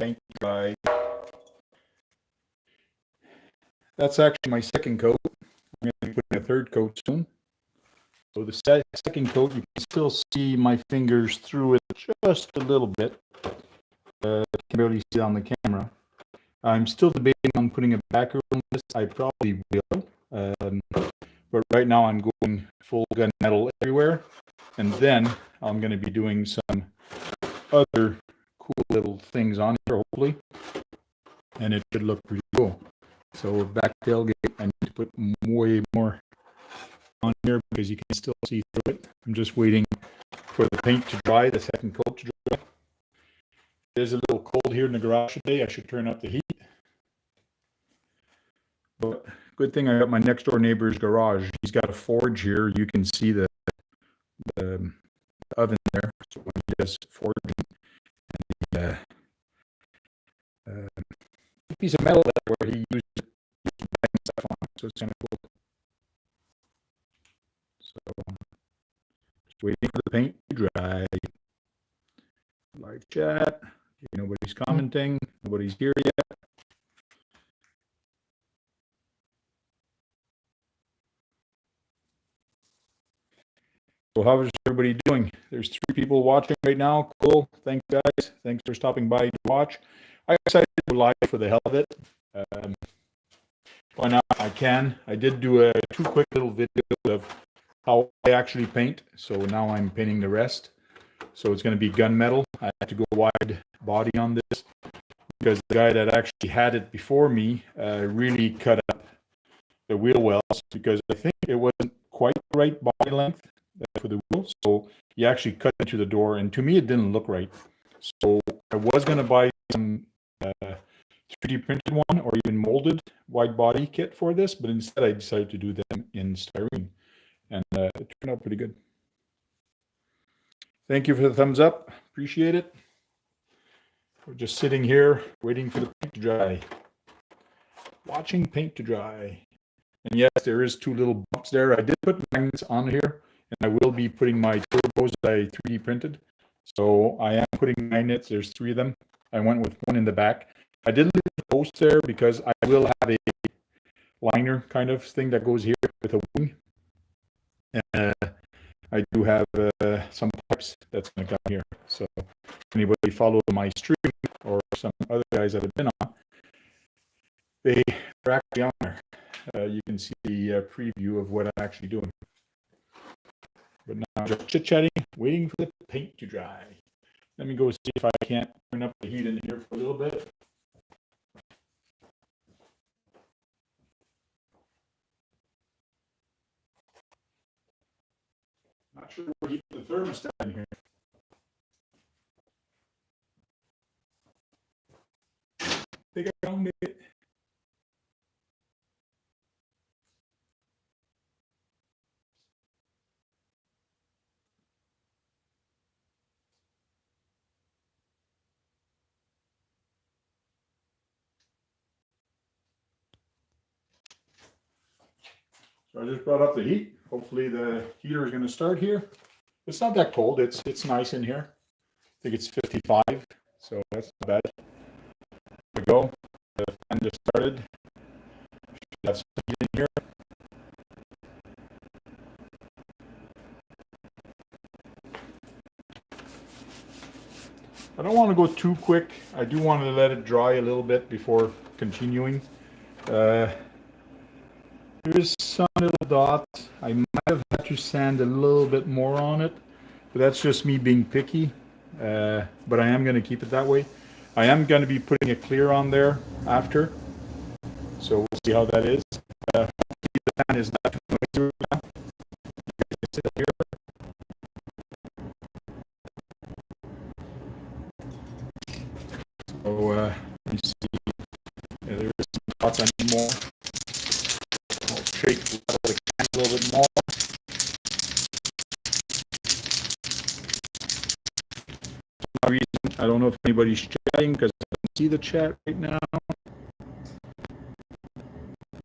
paint to dry. That's actually my second coat. I'm going to be putting a third coat soon. So the second coat, you can still see my fingers through it just a little bit. I can barely see it on the camera. I'm still debating on putting a backer on this. I probably will. But right now I'm going full gunmetal everywhere. And then I'm going to be doing some other cool little things on here, hopefully. And it should look pretty cool. So back tailgate, I need to put way more on here because you can still see through it. I'm just waiting for the paint to dry, the second coat to dry. It is a little cold here in the garage today. I should turn up the heat. But good thing I got my next door neighbor's garage. He's got a forge here. You can see the oven there. So when he does forging, and a piece of metal there where he used to bang stuff on. So it's kind of cool. So just waiting for the paint to dry. Live chat. Nobody's commenting. Nobody's here yet. So how is everybody doing? There's 3 people watching right now. Cool. Thanks, guys. Thanks for stopping by to watch. I decided to go live for the hell of it. Why not? I can. I did do 2 quick little videos of how I actually paint. So now I'm painting the rest. So it's going to be gunmetal. I had to go wide body on this because the guy that actually had it before me really cut up the wheel wells because I think it wasn't quite the right body length for the wheel. So he actually cut into the door, and to me it didn't look right. So I was going to buy some 3D printed one or even molded wide body kit for this, but instead I decided to do them in styrene, and it turned out pretty good. Thank you for the thumbs up. Appreciate it. We're just sitting here waiting for the paint to dry. Watching paint to dry. And yes, there is 2 little bumps there. I did put magnets on here, and I will be putting my turbos that I 3D printed. So I am putting magnets. There's 3 of them. I went with 1 in the back. I did leave the post there because I will have a liner kind of thing that goes here with a wing. And I do have some pipes that's going to come here. So if anybody follow my stream or some other guys that have been on, they're actually on there. You can see the preview of what I'm actually doing. But now I'm just chit-chatting, waiting for the paint to dry. Let me go see if I can't turn up the heat in here for a little bit. Not sure where he put the thermostat in here. I think I found it. So I just brought up the heat. Hopefully the heater is going to start here. It's not that cold. It's nice in here. I think it's 55, so that's not bad. There we go. The fan just started. Should have some heat in here. I don't want to go too quick. I do want to let it dry a little bit before continuing. There's some little dots. I might have had to sand a little bit more on it, but that's just me being picky. But I am going to keep it that way. I am going to be putting a clear on there after, so we'll see how that is. Hopefully the fan is not too noisy right now. You can sit here. So let me see. Yeah, there is some dots I need more. I'll shake the can a little bit more. For some reason, I don't know if anybody's chatting because I don't see the chat right now.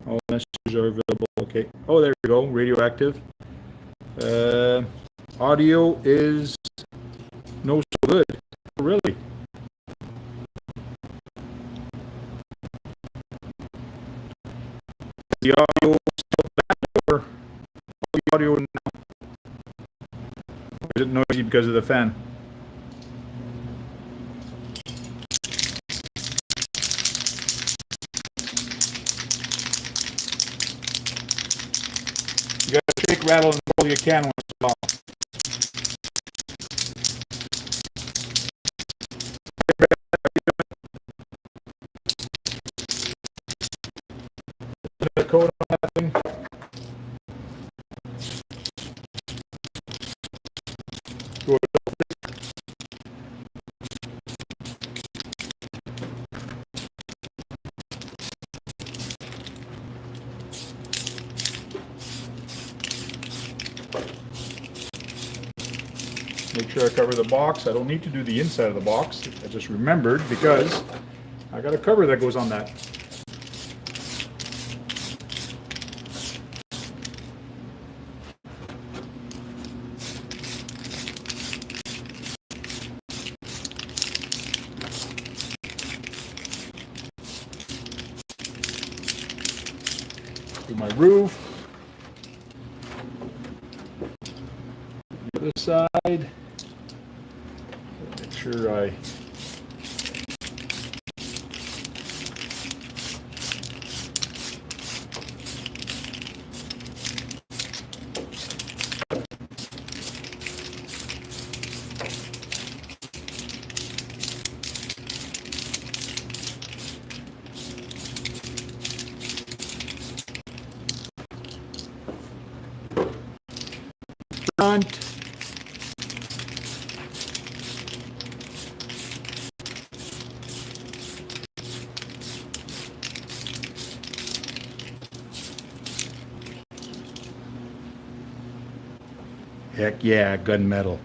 All messages are available. Okay. Oh, there we go. Radioactive. Audio is no so good. Really? the audio still bad, or the audio now? Is it noisy because of the fan? You gotta shake, rattle, and roll you can once in a while. The code on that thing. Go Make sure I cover the box. I don't need to do the inside of the box. I just remembered because I got a cover that goes on that. Do my roof. The other side. Make sure I front. Heck yeah, gunmetal.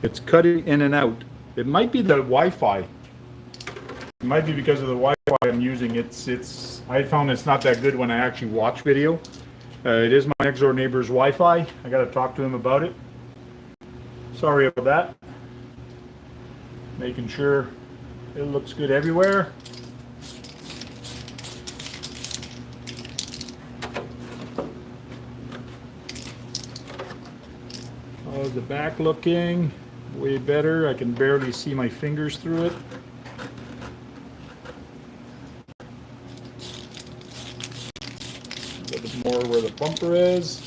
It's cutting in and out. It might be the Wi-Fi. It might be because of the Wi-Fi I'm using. I found it's not that good when I actually watch video. It is my next door neighbor's Wi-Fi. I got to talk to him about it. Sorry about that. Making sure it looks good everywhere. How's the back looking? Way better. I can barely see my fingers through it. A little bit more where the bumper is.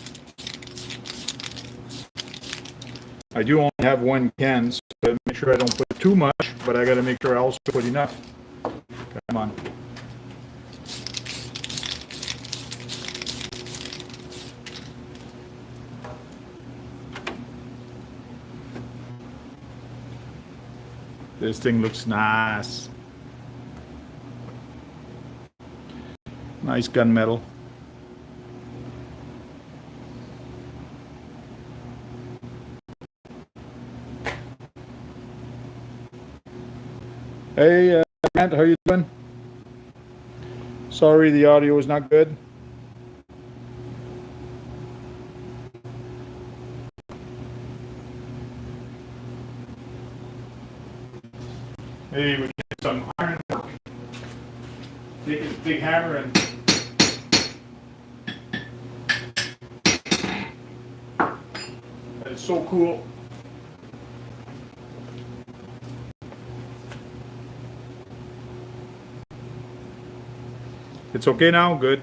I do only have one can, so I make sure I don't put too much, but I got to make sure I also put enough. Come on. This thing looks nice. Nice gunmetal. Hey, Grant, how you doing? Sorry, the audio is not good. Maybe we can get some iron work. Take this big hammer and that is so cool. It's okay now? Good.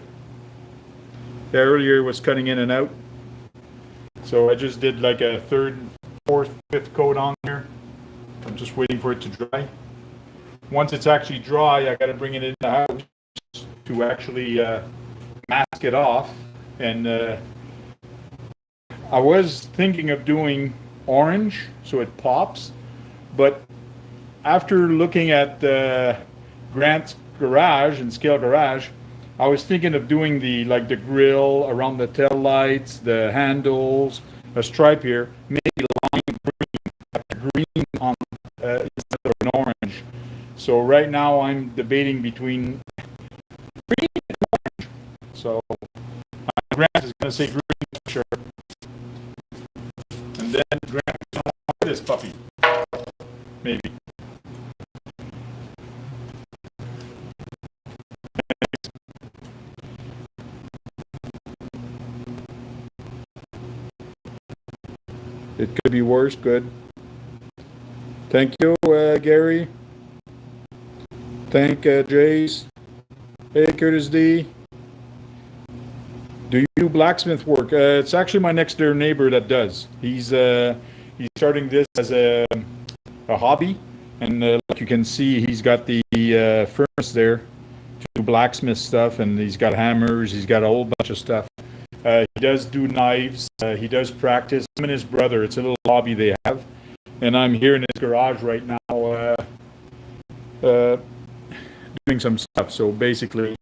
Yeah, earlier it was cutting in and out. So I just did like a third, fourth, fifth coat on there. I'm just waiting for it to dry. Once it's actually dry, I got to bring it in the house to actually mask it off. And I was thinking of doing orange so it pops, but after looking at Grant's garage and Scale Garage, I was thinking of doing the grill around the tail lights, the handles, a stripe here, maybe lime green on instead of an orange. So right now I'm debating between green and orange. So Grant is going to say green for sure. And then Grant is going to want this puppy. Maybe. It could be worse. Good. Thank you, Gary. Thank Jace. Hey, Curtis D. Do you do blacksmith work? It's actually my next door neighbor that does. He's starting this as a hobby, and like you can see, he's got the furnace there to do blacksmith stuff, and he's got hammers. He's got a whole bunch of stuff. He does do knives. He does practice. Him and his brother. It's a little hobby they have, and I'm here in his garage right now doing some stuff. So basically,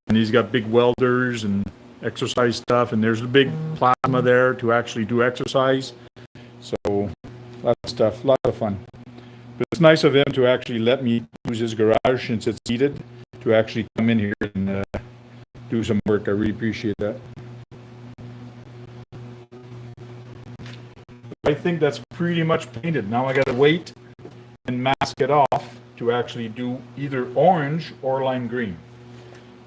and he's got big welders and exercise stuff, and there's a big plasma there to actually do exercise. So a lot of stuff, a lot of fun. But it's nice of him to actually let me use his garage since it's heated, to actually come in here and do some work. I really appreciate that. I think that's pretty much painted. Now I gotta wait and mask it off to actually do either orange or lime green.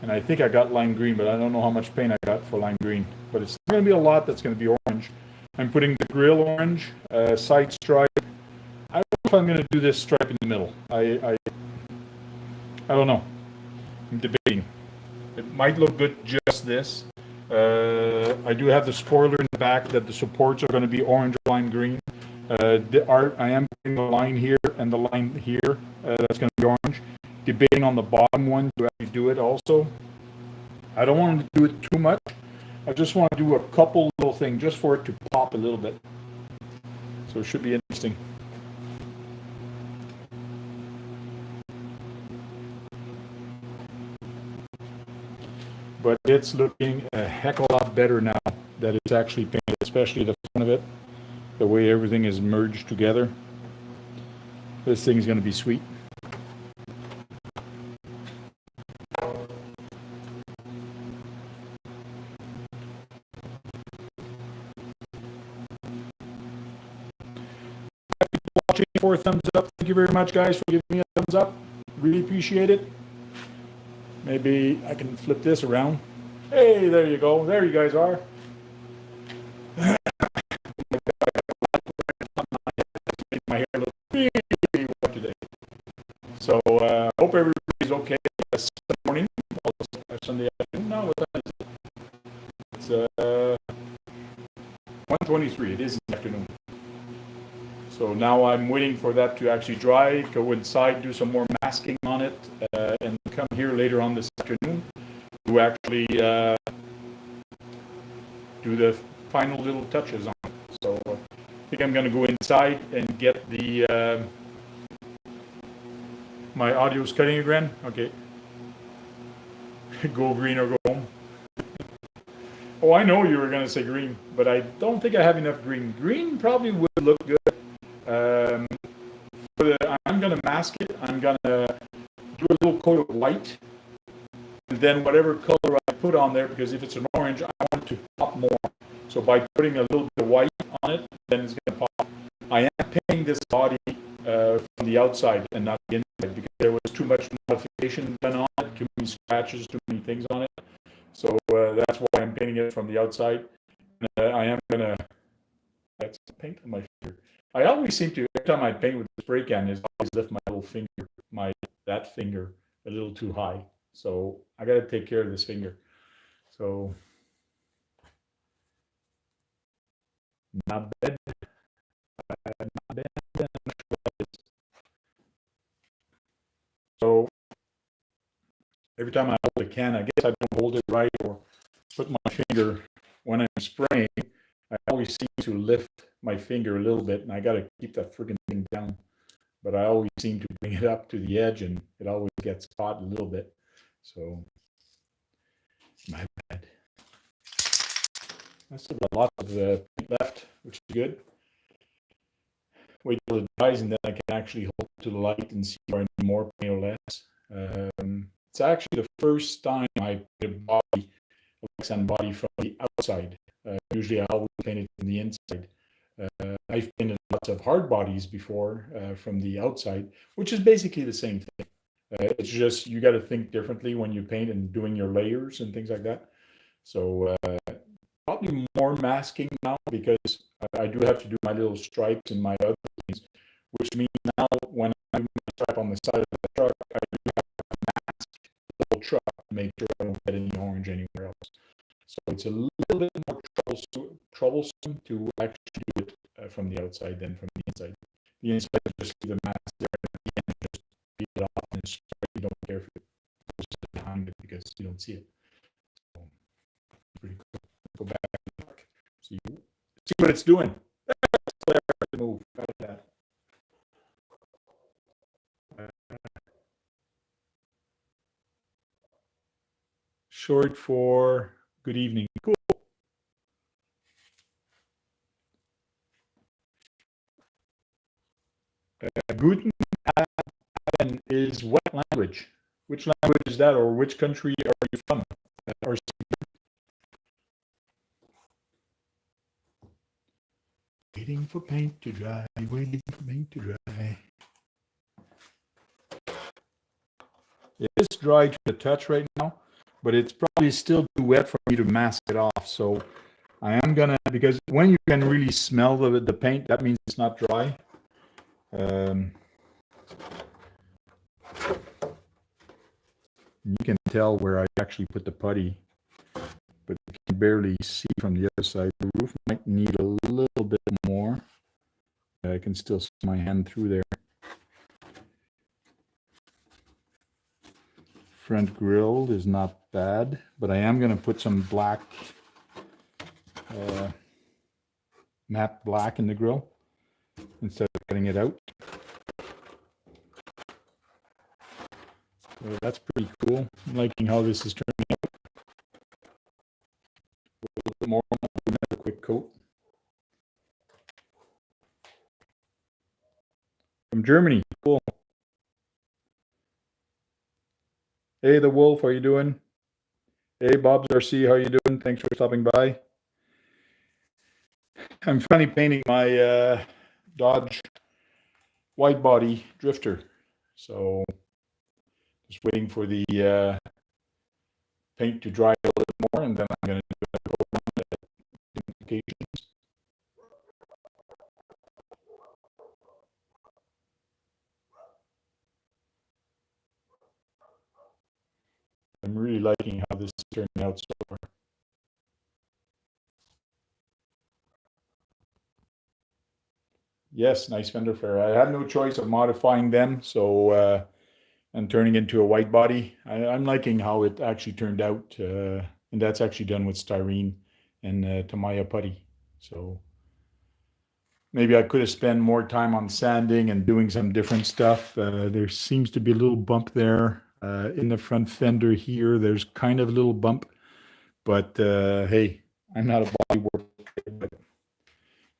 And I think I got lime green, but I don't know how much paint I got for lime green. But it's going to be a lot that's going to be orange. I'm putting the grill orange, side stripe. I don't know if I'm going to do this stripe in the middle. I don't know. I'm debating. It might look good just this. I do have the spoiler in the back that the supports are going to be orange or lime green. I am putting the line here and the line here. That's going to be orange. Debating on the bottom one to actually do it also. I don't want to do it too much. I just want to do a couple little things just for it to pop a little bit. So it should be interesting. But it's looking a heck of a lot better now that it's actually painted, especially the front of it. The way everything is merged together. This thing's going to be sweet. Watching, 4 thumbs up. Thank you very much, guys, for giving me a thumbs up. Really appreciate it. Maybe I can flip this around. Hey, there you go. There you guys are. My hair looks really wet today. So hope everybody's okay. It's Sunday morning. Sunday afternoon. No, what time is it? It's 1:23. It is in the afternoon. So now I'm waiting for that to actually dry, go inside, do some more masking on it, and come here later on this afternoon to actually do the final little touches on it. So I think I'm going to go inside and get the... my audio's cutting again? Okay. Go green or go home. Oh, I know you were going to say green, but I don't think I have enough green. Green probably would look good. I'm going to mask it. I'm going to do a little coat of white. And then whatever color I put on there, because if it's an orange, I want it to pop more. So by putting a little bit of white on it, then it's going to pop. I am painting this body from the outside and not the inside, because there was too much modification done on it, too many scratches, too many things on it. So that's why I'm painting it from the outside. I am going to... That's paint on my finger. I always seem to, every time I paint with the spray can, is always lift my little finger, that finger a little too high. So I got to take care of this finger. So not bad. Not bad. So every time I hold a can, I guess I don't hold it right or put my finger when I'm spraying. I always seem to lift my finger a little bit, and I got to keep that friggin' thing down. But I always seem to bring it up to the edge, and it always gets caught a little bit. So, my bad. I still got lots of paint left, which is good. Wait till it dries, and then I can actually hold it to the light and see if I need more paint or less. It's actually the first time I paint a body, a Lexan body from the outside. Usually I always paint it from the inside. I've painted lots of hard bodies before from the outside, which is basically the same thing. It's just you got to think differently when you paint and doing your layers and things like that. So probably more masking now because I do have to do my little stripes and my other things, which means now when I do my stripe on the side of the truck, I do have to mask the whole truck to make sure I don't get any orange anywhere else. So it's a little bit more troublesome to actually do it from the outside than from the inside. The inside is just leave the mask there, and at the end just beat it off, and you don't care if it goes behind it because you don't see it. So, pretty cool. Go back and look. See what it's doing. Move like that. Short for good evening. Cool. Guten Abend is what language? Which language is that, or which country are you from? Or waiting for paint to dry, waiting for paint to dry. It is dry to the touch right now, but it's probably still too wet for me to mask it off. So I am gonna, because when you can really smell the paint, that means it's not dry. You can tell where I actually put the putty, but you can barely see from the other side. The roof might need a little bit more. I can still see my hand through there. Front grille is not bad, but I am going to put some black, matte black in the grille instead of cutting it out. So that's pretty cool. I'm liking how this is turning out. A little bit more, another quick coat. From Germany, cool. Hey, the Wolf, how you doing? Hey, Bob Zarcy, how you doing? Thanks for stopping by. I'm finally painting my Dodge Widebody drifter. So just waiting for the paint to dry a little bit more, and then I'm going to do a coat on it at different locations. I'm really liking how this is turning out so far. Yes, nice fender flare. I had no choice of modifying them, so and turning into a white body. I'm liking how it actually turned out, and that's actually done with styrene and Tamiya putty. So maybe I could have spent more time on sanding and doing some different stuff. There seems to be a little bump there in the front fender here. There's kind of a little bump, but hey, I'm not a body worker, but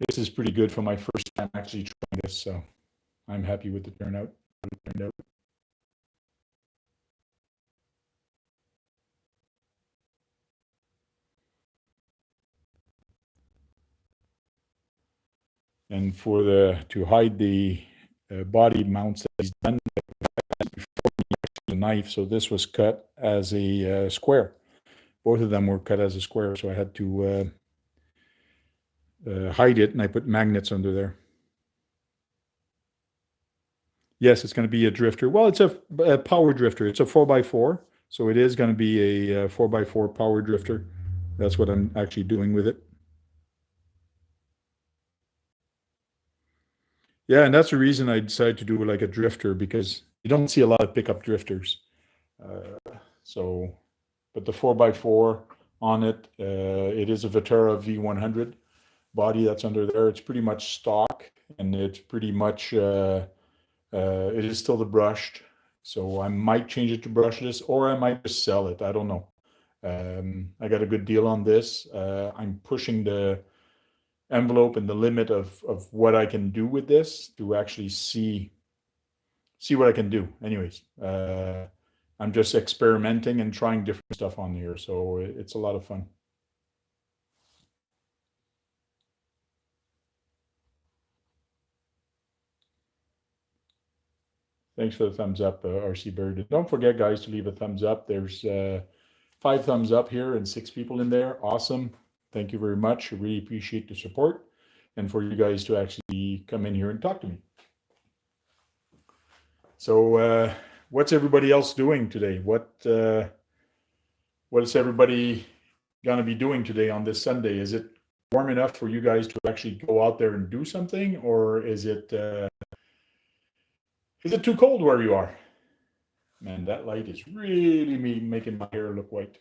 this is pretty good for my first time actually trying this, so I'm happy with the turnout. And for to hide the body mounts that he's done before the knife, so this was cut as a square. Both of them were cut as a square, so I had to hide it, and I put magnets under there. Yes, it's going to be a drifter. Well, it's a power drifter. It's a 4x4, so it is going to be a 4x4 power drifter. That's what I'm actually doing with it. Yeah, and that's the reason I decided to do like a drifter, because you don't see a lot of pickup drifters. But the 4x4 on it, it is a Vetera V100 body that's under there. It's pretty much stock, and it's pretty much, it is still the brushed. So I might change it to brushless, or I might just sell it. I don't know. I got a good deal on this. I'm pushing the envelope and the limit of what I can do with this to actually see what I can do. Anyways, I'm just experimenting and trying different stuff on here, so it's a lot of fun. Thanks for the thumbs up, RC Bird. And don't forget, guys, to leave a thumbs up. There's 5 thumbs up here and 6 people in there. Awesome. thank you very much. I really appreciate the support and for you guys to actually come in here and talk to me. So what's everybody else doing today? What is everybody going to be doing today on this Sunday? Is it warm enough for you guys to actually go out there and do something, or is it too cold where you are? Man, that light is really making my hair look white.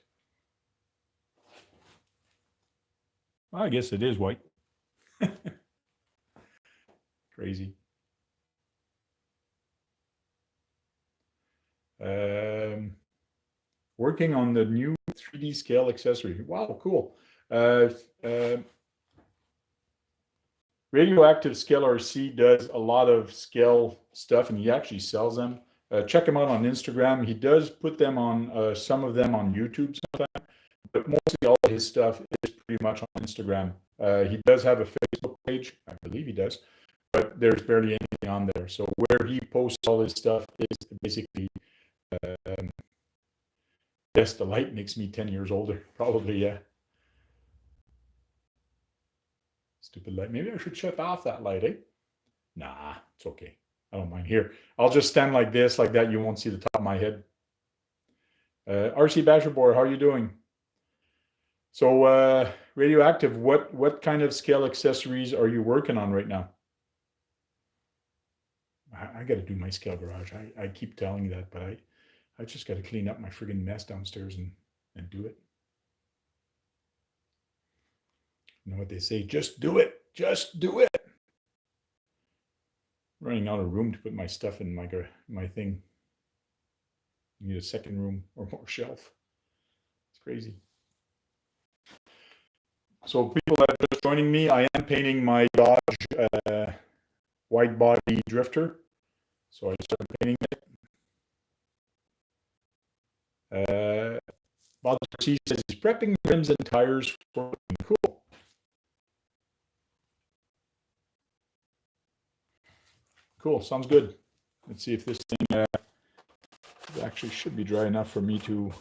Well, I guess it is white. Crazy. Working on the new 3D scale accessory. Wow, cool. Radioactive Scale RC does a lot of scale stuff, and he actually sells them. Check him out on Instagram. He does put them on, some of them on YouTube sometimes, but mostly all of his stuff is pretty much on Instagram. He does have a Facebook page, I believe he does, but there's barely anything on there. So where he posts all his stuff is basically, yes, the light makes me 10 years older, probably, yeah. Stupid light. Maybe I should shut off that light, eh? Nah, it's okay. I don't mind. Here, I'll just stand like this, like that. You won't see the top of my head. RC Basherboard, how are you doing? So, Radioactive, what kind of scale accessories are you working on right now? I got to do my scale garage. I keep telling you that, but I just got to clean up my friggin' mess downstairs and do it. You know what they say? Just do it. Just do it. I'm running out of room to put my stuff in my thing. You need a second room or more shelf. It's crazy. So people that are just joining me, I am painting my Dodge Widebody Drifter. So I started painting it. Bob C says he's prepping rims and tires for cool. Cool, sounds good. Let's see if this thing actually should be dry enough for me to.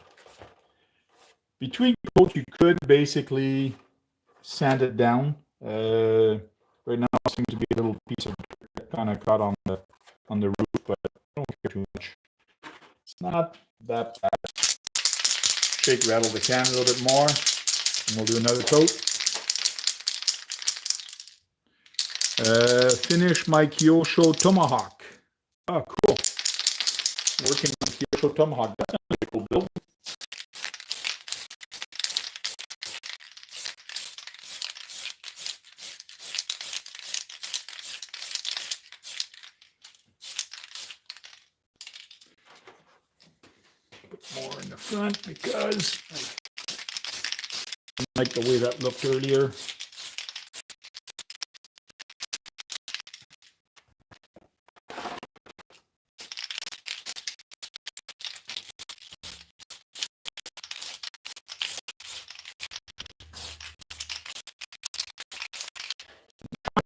Between coats, you could basically sand it down. Right now, it seems to be a little piece of dirt that kind of caught on the roof, but I don't care too much. It's not that bad. Shake, rattle the can a little bit more, and we'll do another coat. Finish my Kyosho Tomahawk. Oh, cool. Working on Kyosho Tomahawk. That's a pretty cool build. Put more in the front because I like the way that looked earlier.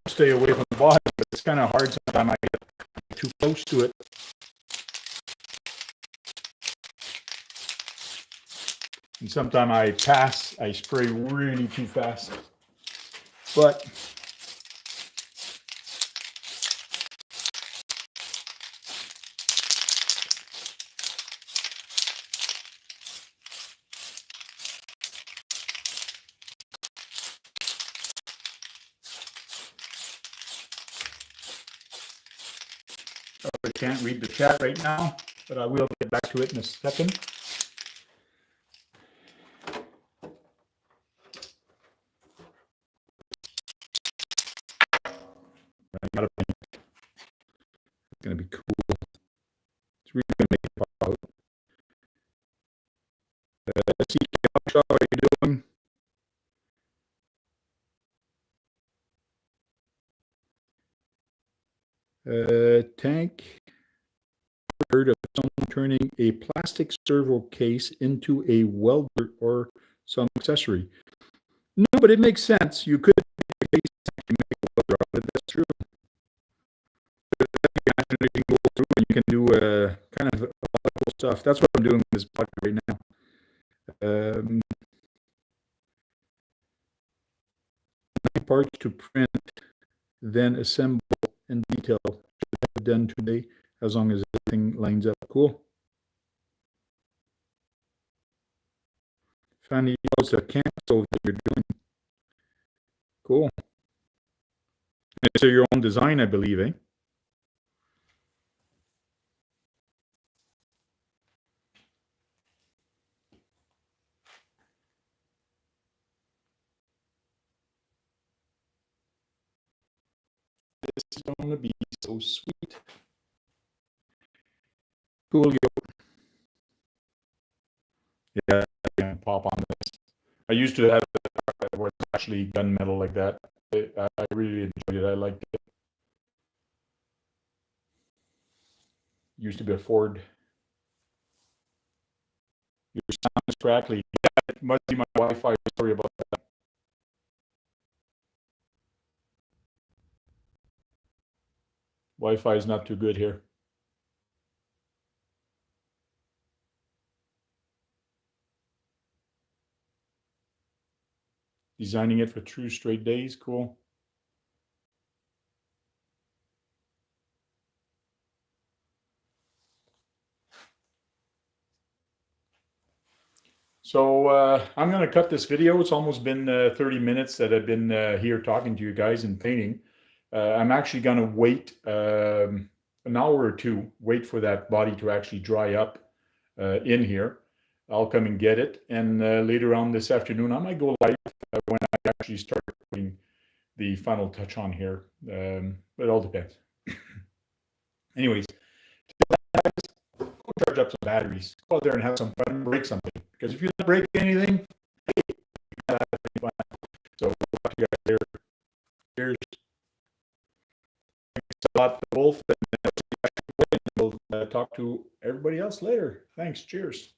Stay away from the body, but it's kind of hard sometimes. I get too close to it. And sometimes I spray really too fast. But I can't read the chat right now, but I will get back to it in a second. I gotta paint. It's gonna be cool. It's really gonna make it pop out. How are you doing? Tank. Heard of someone turning a plastic servo case into a welder or some accessory. No, but it makes sense. You could make a case and make a welder out of it. That's true. You can go through and you can do kind of a lot of cool stuff. That's what I'm doing with this project right now. parts to print, then assemble and detail. Should have it done today as long as everything lines up. Cool. Fanny, it's a camp stove that you're doing. Cool. It's your own design, I believe, eh? This is going to be so sweet. Cool. Yeah, I can pop on this. I used to have it where it's actually gunmetal like that. I really enjoyed it. I liked it. Used to be a Ford. Your sound is crackly. Yeah, it must be my Wi-Fi. Sorry about that. Wi-Fi is not too good here. Designing it for true straight days. Cool. So I'm going to cut this video. It's almost been 30 minutes that I've been here talking to you guys and painting. I'm actually going to wait an hour or two, wait for that body to actually dry up in here. I'll come and get it. And later on this afternoon, I might go live when I actually start putting the final touch on here. It all depends. Anyways, go charge up some batteries. Go out there and have some fun and break something. Because if you don't break anything, hey, you gotta have fun. So we'll talk to you guys later. Cheers. Thanks a lot, Wolf. And we'll talk to everybody else later. Thanks. Cheers.